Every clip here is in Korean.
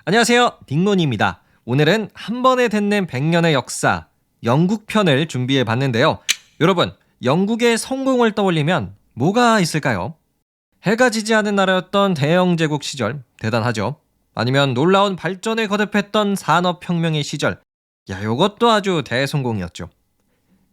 안녕하세요. 딩론입니다. 오늘은 한 번에 듣는 100년의 역사, 영국 편을 준비해 봤는데요. 여러분, 영국의 성공을 떠올리면 뭐가 있을까요? 해가 지지 않은 나라였던 대영 제국 시절, 대단하죠. 아니면 놀라운 발전을 거듭했던 산업혁명의 시절, 요것도 아주 대성공이었죠.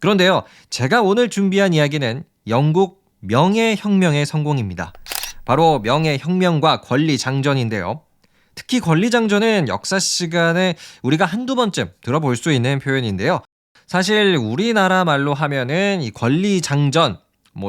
그런데요, 제가 오늘 준비한 이야기는 영국 명예혁명의 성공입니다. 바로 명예혁명과 권리장전인데요. 특히 권리장전은 역사 시간에 우리가 한두 번쯤 들어볼 수 있는 표현인데요. 사실 우리나라 말로 하면은 이 권리장전,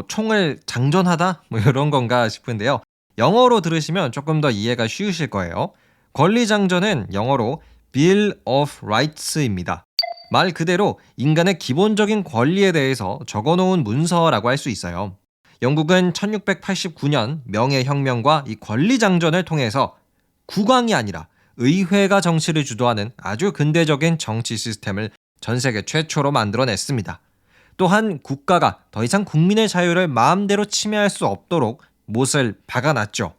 총을 장전하다? 이런 건가 싶은데요. 영어로 들으시면 조금 더 이해가 쉬우실 거예요. 권리장전은 영어로 Bill of Rights입니다. 말 그대로 인간의 기본적인 권리에 대해서 적어놓은 문서라고 할 수 있어요. 영국은 1689년 명예혁명과 이 권리장전을 통해서 국왕이 아니라 의회가 정치를 주도하는 아주 근대적인 정치 시스템을 전 세계 최초로 만들어냈습니다. 또한 국가가 더 이상 국민의 자유를 마음대로 침해할 수 없도록 못을 박아놨죠.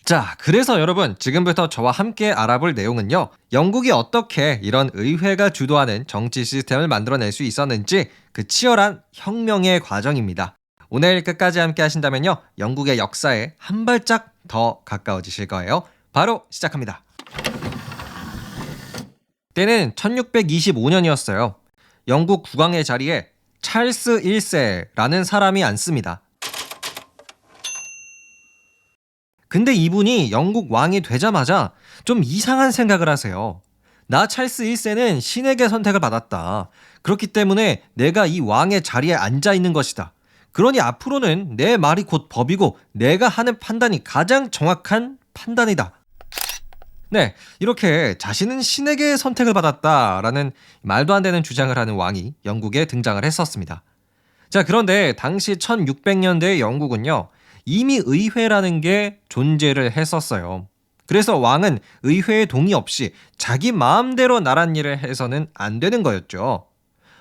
자, 그래서 여러분 지금부터 저와 함께 알아볼 내용은요. 영국이 어떻게 이런 의회가 주도하는 정치 시스템을 만들어낼 수 있었는지 그 치열한 혁명의 과정입니다. 오늘 끝까지 함께 하신다면요. 영국의 역사에 한 발짝 더 가까워지실 거예요. 바로 시작합니다. 때는 1625년이었어요. 영국 국왕의 자리에 찰스 1세라는 사람이 앉습니다. 근데 이분이 영국 왕이 되자마자 좀 이상한 생각을 하세요. 나 찰스 1세는 신에게 선택을 받았다. 그렇기 때문에 내가 이 왕의 자리에 앉아 있는 것이다. 그러니 앞으로는 내 말이 곧 법이고 내가 하는 판단이 가장 정확한 판단이다. 네, 이렇게 자신은 신에게 선택을 받았다라는 말도 안 되는 주장을 하는 왕이 영국에 등장을 했었습니다. 자, 그런데 당시 1600년대의 영국은요, 이미 의회라는 게 존재를 했었어요. 그래서 왕은 의회의 동의 없이 자기 마음대로 나란 일을 해서는 안 되는 거였죠.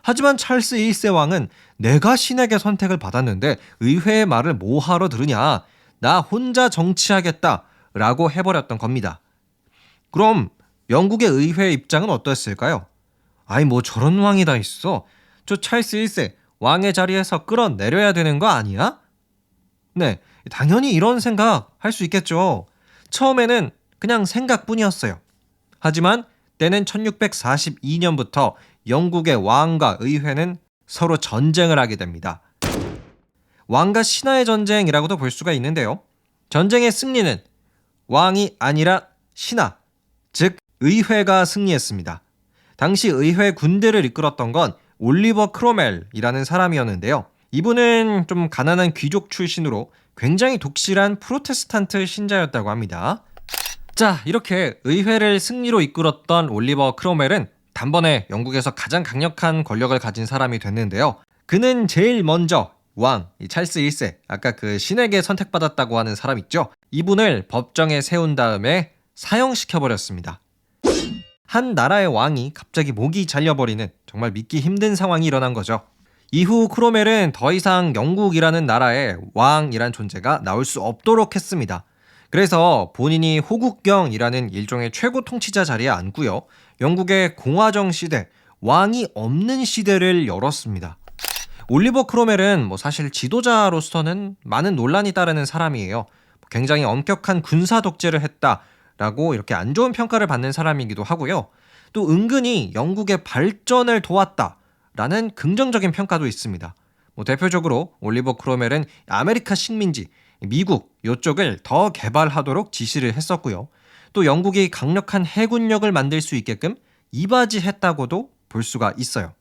하지만 찰스 1세 왕은 내가 신에게 선택을 받았는데 의회의 말을 뭐하러 들으냐, 나 혼자 정치하겠다라고 해버렸던 겁니다. 그럼 영국의 의회 입장은 어땠을까요? 저런 왕이 다 있어. 저 찰스 1세 왕의 자리에서 끌어내려야 되는 거 아니야? 네, 당연히 이런 생각 할 수 있겠죠. 처음에는 그냥 생각뿐이었어요. 하지만 때는 1642년부터 영국의 왕과 의회는 서로 전쟁을 하게 됩니다. 왕과 신하의 전쟁이라고도 볼 수가 있는데요. 전쟁의 승리는 왕이 아니라 신하, 즉 의회가 승리했습니다. 당시 의회 군대를 이끌었던 건 올리버 크로멜이라는 사람이었는데요. 이분은 좀 가난한 귀족 출신으로 굉장히 독실한 프로테스탄트 신자였다고 합니다. 자, 이렇게 의회를 승리로 이끌었던 올리버 크로멜은 단번에 영국에서 가장 강력한 권력을 가진 사람이 됐는데요. 그는 제일 먼저 왕, 찰스 1세, 아까 그 신에게 선택받았다고 하는 사람 있죠? 이분을 법정에 세운 다음에 사형시켜버렸습니다. 한 나라의 왕이 갑자기 목이 잘려버리는 정말 믿기 힘든 상황이 일어난 거죠. 이후 크로멜은 더 이상 영국이라는 나라에 왕이란 존재가 나올 수 없도록 했습니다. 그래서 본인이 호국경이라는 일종의 최고 통치자 자리에 앉고요. 영국의 공화정 시대, 왕이 없는 시대를 열었습니다. 올리버 크로멜은 사실 지도자로서는 많은 논란이 따르는 사람이에요. 굉장히 엄격한 군사 독재를 했다라고 이렇게 안 좋은 평가를 받는 사람이기도 하고요. 또 은근히 영국의 발전을 도왔다라는 긍정적인 평가도 있습니다. 대표적으로 올리버 크로멜은 아메리카 식민지, 미국 이쪽을 더 개발하도록 지시를 했었고요. 또 영국이 강력한 해군력을 만들 수 있게끔 이바지했다고도 볼 수가 있어요.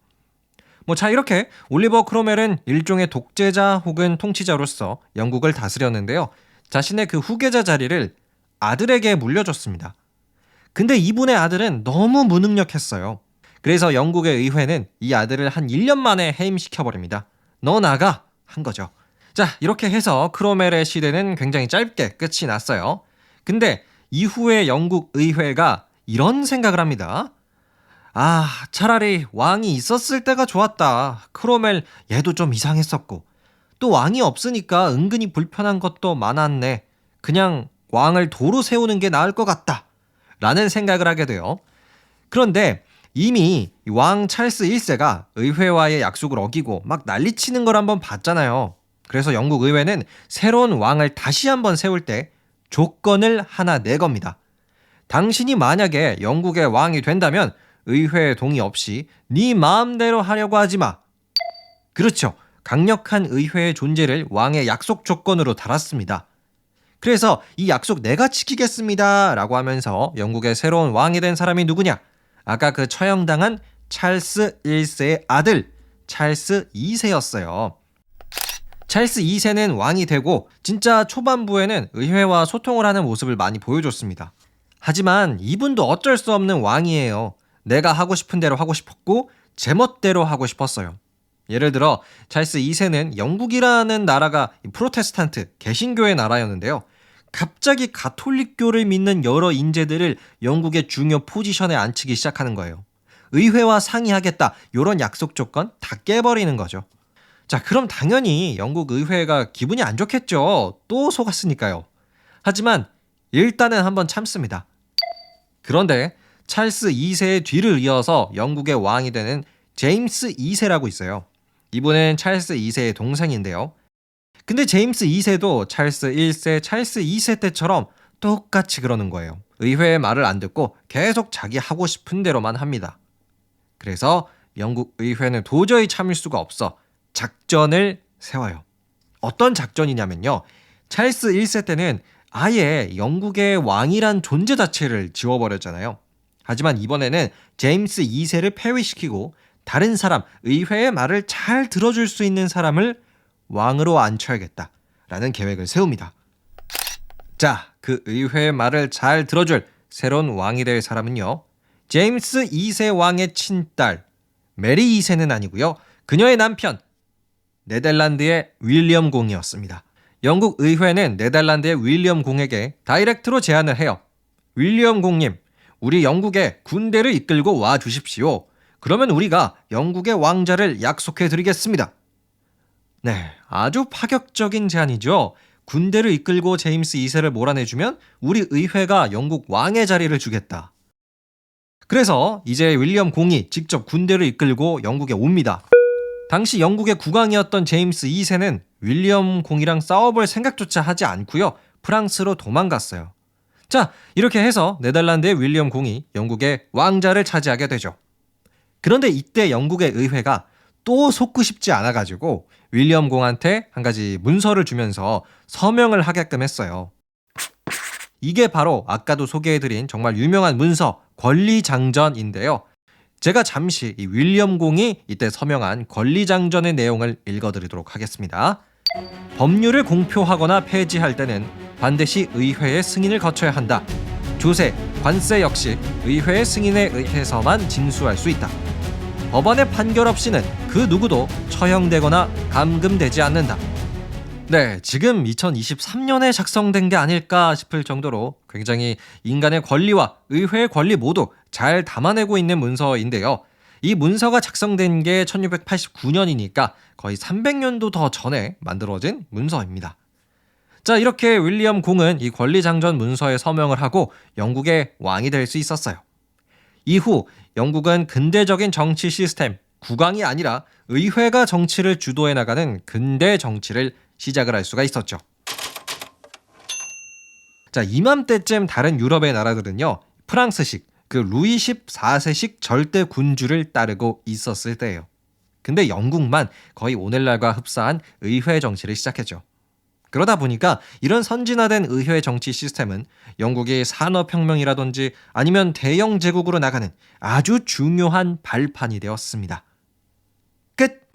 자, 이렇게 올리버 크로멜은 일종의 독재자 혹은 통치자로서 영국을 다스렸는데요. 자신의 그 후계자 자리를 아들에게 물려줬습니다. 근데 이분의 아들은 너무 무능력했어요. 그래서 영국의 의회는 이 아들을 한 1년 만에 해임시켜버립니다. 너 나가! 한 거죠. 자, 이렇게 해서 크로멜의 시대는 굉장히 짧게 끝이 났어요. 근데 이후에 영국 의회가 이런 생각을 합니다. 차라리 왕이 있었을 때가 좋았다. 크로멜 얘도 좀 이상했었고 또 왕이 없으니까 은근히 불편한 것도 많았네. 그냥 왕을 도로 세우는 게 나을 것 같다. 라는 생각을 하게 돼요. 그런데 이미 왕 찰스 1세가 의회와의 약속을 어기고 막 난리치는 걸 한번 봤잖아요. 그래서 영국 의회는 새로운 왕을 다시 한번 세울 때 조건을 하나 내겁니다. 당신이 만약에 영국의 왕이 된다면 의회 동의 없이 네 마음대로 하려고 하지 마. 그렇죠. 강력한 의회의 존재를 왕의 약속 조건으로 달았습니다. 그래서 이 약속 내가 지키겠습니다 라고 하면서 영국의 새로운 왕이 된 사람이 누구냐? 아까 그 처형당한 찰스 1세의 아들 찰스 2세였어요. 찰스 2세는 왕이 되고 진짜 초반부에는 의회와 소통을 하는 모습을 많이 보여줬습니다. 하지만 이분도 어쩔 수 없는 왕이에요. 내가 하고 싶은 대로 하고 싶었고 제멋대로 하고 싶었어요. 예를 들어 찰스 2세는 영국이라는 나라가 프로테스탄트 개신교의 나라였는데요. 갑자기 가톨릭교를 믿는 여러 인재들을 영국의 중요 포지션에 앉히기 시작하는 거예요. 의회와 상의하겠다 이런 약속 조건 다 깨버리는 거죠. 자, 그럼 당연히 영국 의회가 기분이 안 좋겠죠. 또 속았으니까요. 하지만 일단은 한번 참습니다. 그런데 찰스 2세의 뒤를 이어서 영국의 왕이 되는 제임스 2세라고 있어요. 이분은 찰스 2세의 동생인데요. 근데 제임스 2세도 찰스 1세, 찰스 2세 때처럼 똑같이 그러는 거예요. 의회의 말을 안 듣고 계속 자기 하고 싶은 대로만 합니다. 그래서 영국 의회는 도저히 참을 수가 없어 작전을 세워요. 어떤 작전이냐면요. 찰스 1세 때는 아예 영국의 왕이란 존재 자체를 지워버렸잖아요. 하지만 이번에는 제임스 2세를 폐위시키고 다른 사람, 의회의 말을 잘 들어줄 수 있는 사람을 왕으로 앉혀야겠다라는 계획을 세웁니다. 자, 그 의회의 말을 잘 들어줄 새로운 왕이 될 사람은요. 제임스 2세 왕의 친딸 메리 2세는 아니고요. 그녀의 남편 네덜란드의 윌리엄 공이었습니다. 영국 의회는 네덜란드의 윌리엄 공에게 다이렉트로 제안을 해요. 윌리엄 공님, 우리 영국에 군대를 이끌고 와 주십시오. 그러면 우리가 영국의 왕자를 약속해 드리겠습니다. 네, 아주 파격적인 제안이죠. 군대를 이끌고 제임스 2세를 몰아내주면 우리 의회가 영국 왕의 자리를 주겠다. 그래서 이제 윌리엄 공이 직접 군대를 이끌고 영국에 옵니다. 당시 영국의 국왕이었던 제임스 2세는 윌리엄 공이랑 싸워볼 생각조차 하지 않고요. 프랑스로 도망갔어요. 자, 이렇게 해서 네덜란드의 윌리엄 공이 영국의 왕자를 차지하게 되죠. 그런데 이때 영국의 의회가 또 속고 싶지 않아가지고 윌리엄 공한테 한 가지 문서를 주면서 서명을 하게끔 했어요. 이게 바로 아까도 소개해드린 정말 유명한 문서 권리장전인데요. 제가 잠시 이 윌리엄 공이 이때 서명한 권리장전의 내용을 읽어드리도록 하겠습니다. 법률을 공표하거나 폐지할 때는 반드시 의회의 승인을 거쳐야 한다. 조세, 관세 역시 의회의 승인에 의해서만 징수할 수 있다. 법원의 판결 없이는 그 누구도 처형되거나 감금되지 않는다. 네, 지금 2023년에 작성된 게 아닐까 싶을 정도로 굉장히 인간의 권리와 의회의 권리 모두 잘 담아내고 있는 문서인데요. 이 문서가 작성된 게 1689년이니까 거의 300년도 더 전에 만들어진 문서입니다. 자, 이렇게 윌리엄 공은 이 권리장전 문서에 서명을 하고 영국의 왕이 될 수 있었어요. 이후 영국은 근대적인 정치 시스템, 국왕이 아니라 의회가 정치를 주도해 나가는 근대 정치를 시작을 할 수가 있었죠. 자, 이맘때쯤 다른 유럽의 나라들은요, 프랑스식, 그 루이 14세식 절대 군주를 따르고 있었을 때예요. 근데 영국만 거의 오늘날과 흡사한 의회 정치를 시작했죠. 그러다 보니까 이런 선진화된 의회 정치 시스템은 영국이 산업혁명이라든지 아니면 대영 제국으로 나가는 아주 중요한 발판이 되었습니다. 끝!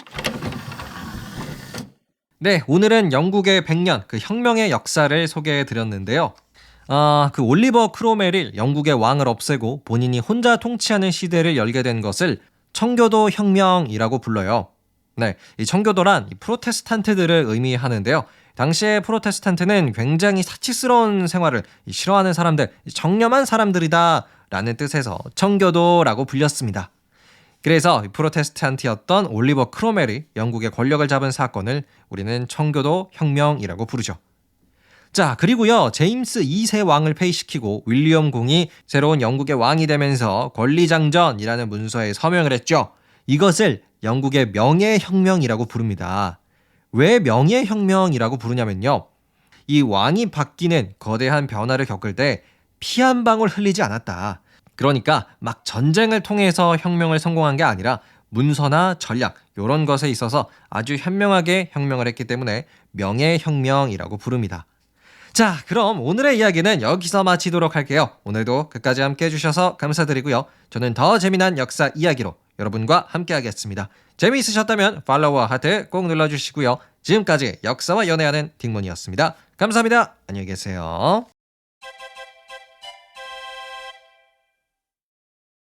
네, 오늘은 영국의 100년 그 혁명의 역사를 소개해 드렸는데요. 그 올리버 크로멜이 영국의 왕을 없애고 본인이 혼자 통치하는 시대를 열게 된 것을 청교도 혁명이라고 불러요. 네, 이 청교도란 이 프로테스탄트들을 의미하는데요. 당시의 프로테스탄트는 굉장히 사치스러운 생활을 싫어하는 사람들, 정념한 사람들이다 라는 뜻에서 청교도라고 불렸습니다. 그래서 프로테스탄트였던 올리버 크로멜이 영국의 권력을 잡은 사건을 우리는 청교도 혁명이라고 부르죠. 자, 그리고요. 제임스 2세 왕을 폐위시키고 윌리엄 공이 새로운 영국의 왕이 되면서 권리장전이라는 문서에 서명을 했죠. 이것을 영국의 명예혁명이라고 부릅니다. 왜 명예혁명이라고 부르냐면요. 이 왕이 바뀌는 거대한 변화를 겪을 때 피 한 방울 흘리지 않았다. 그러니까 막 전쟁을 통해서 혁명을 성공한 게 아니라 문서나 전략 이런 것에 있어서 아주 현명하게 혁명을 했기 때문에 명예혁명이라고 부릅니다. 자, 그럼 오늘의 이야기는 여기서 마치도록 할게요. 오늘도 끝까지 함께 해주셔서 감사드리고요. 저는 더 재미난 역사 이야기로 여러분과 함께 하겠습니다. 재미있으셨다면 팔로우와 하트 꼭 눌러주시고요. 지금까지 역사와 연애하는 딩몬이었습니다. 감사합니다. 안녕히 계세요.